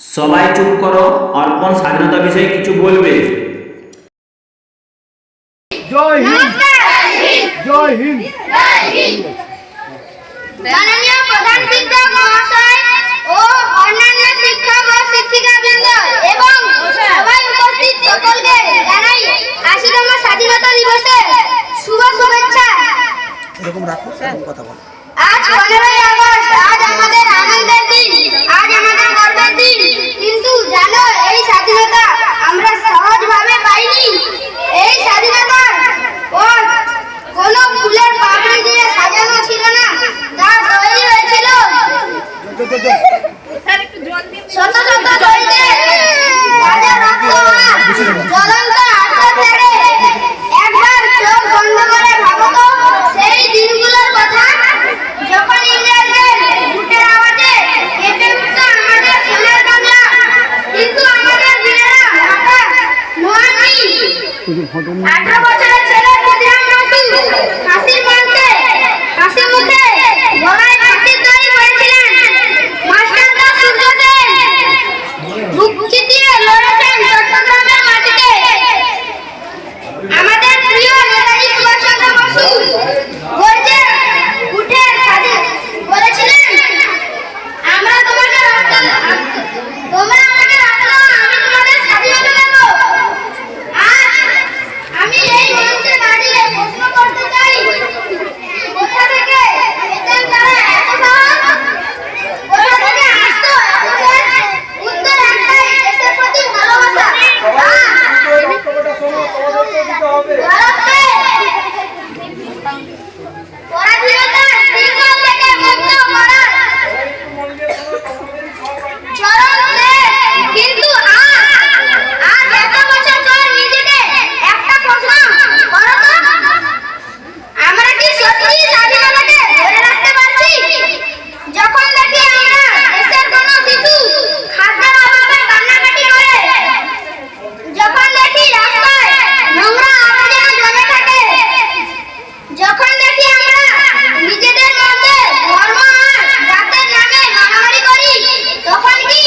সবাই চুপ করো, অর্পণ স্বাধীনতা বিষয়ে কিছু বলবে। জয় হিন্দ। জয় হিন্দ। মাননীয় প্রধান শিক্ষক মহাশয় ও অন্যান্য শিক্ষক ও শিক্ষিকাবৃন্দ এবং সবাই উপস্থিত সকলকে জানাই ৮০তম স্বাধীনতা দিবসের শুভ শুভেচ্ছা। এরকম রাখো, কথা বলো। আজ ১৫ই আগস্ট, আজ আমাদের আনন্দের দিন, আজ আমাদের গর্বের দিন। কিন্তু জানো, এই স্বাধীনতা আমরা সহজভাবে পাইনি। এই স্বাধীনতার পর কোনো ফুলের পাপড়ি দিয়ে সাজানো ছিল না, তা তৈরি হয়েছিল শত শত শহীদের তাজা রক্ত আর জ্বলন্ত আত্মত্যাগে। একবার চোখ বন্ধ করে ভাবো তো সেই দিনগুলোর কথা, যখন ইংরেজদের বুটের আওয়াজে কেঁপে উঠত আমাদের সোনার বাংলা। কিন্তু আমাদের বীরেরা হঠাৎ নোয়ানি ১৮ বছরের ছেলে ক্ষুদিরাম বসু ফাঁসির মঞ্চে, ফাঁসি মুখে গলায় ফাঁসির দড়ি পড়েছিলেন। মাস্টারদা সূর্য সেন বুক চিতিয়ে লড়েছেন চট্টগ্রামের মাটিতে। আমাদের প্রিয় নেতাজি সুভাষচন্দ্র বসু গর্জে উঠে বলেছিলেন, আমরা তোমাকে রক্ত, তোমরা আমাকে রক্ত, আমি তোমাদের স্বাধীনতা দেব। আজ আমি এই মঞ্চে দাঁড়িয়ে প্রশ্ন করতে চাই, কোথা থেকে পেতেন তারা এত সাহস? কোথা থেকে আসতো এত তেজ? উত্তর একটাই, দেশের প্রতি ভালোবাসা। ভারতকে পরাধীনতার শৃঙ্খল থেকে মুক্ত করার চরম ত্যাগ। কিন্তু আজ এত বছর পর নিজেকে একটা প্রশ্ন করো তো, আমরা কি সত্যি স্বাধীনতাকে ধরে রাখতে পারছি? যখন দেখি আমরা দেশের কোনো শিশু খাদ্যের অভাবে কান্নাকাটি করে, যখন দেখি রাস্তায় নোংরা আবর্জনা জমে থাকে, যখন দেখি আমরা নিজেদের মধ্যে ধর্ম আর জাতের নামে মারামারি করি, তখন কি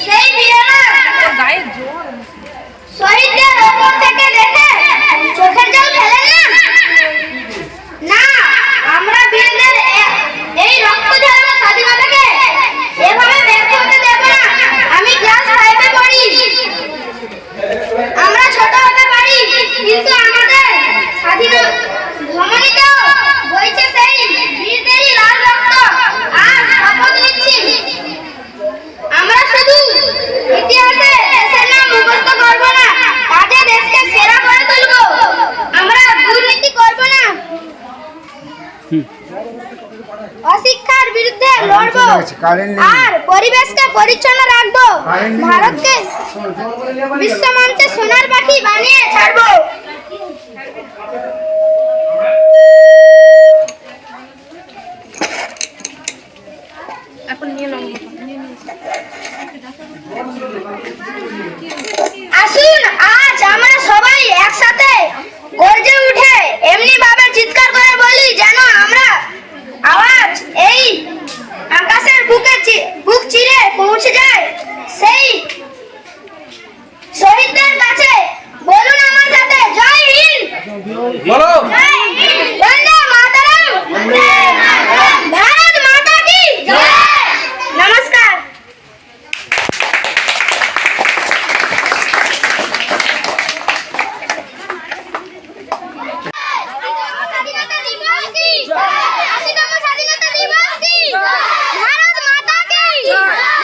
সেই বীরেরা শহীদদের ওপর থেকে দেখে চোখের জল ফেলে না? না, আমরা বীরদের এই রক্ত ঝরানো স্বাধীনতাকে এভাবে ব্যর্থ হতে দেব না। আমি ক্লাস 5-এ পড়ি, আমরা ছোট হতে পারি, কিন্তু আমাদের স্বাধীনতা ধমনীত বইছে সেই বীরদেরই লাল রক্ত। আজ শপথ নিচ্ছি, আমরা শুধু ইতিহাসে দেশের নাম মুখস্থ করব না, কাজে দেশকে সেরা করে তুলব। আমরা দুর্নীতি করব না, অশিক্ষার বিরুদ্ধে লড়ব আর পরিবেশকে পরিচ্ছন্ন রাখব। ভারতকে বিশ্বমঞ্চে সোনার পাখি বানিয়ে ছাড়ব। আসুন আজ আমরা সবাই একসাথে গর্জে উঠে এমনি ভাবে চিৎকার করে বলি যেন আমরা আওয়াজ এই আকাশের বুক চিরে পৌঁছে যায় সেই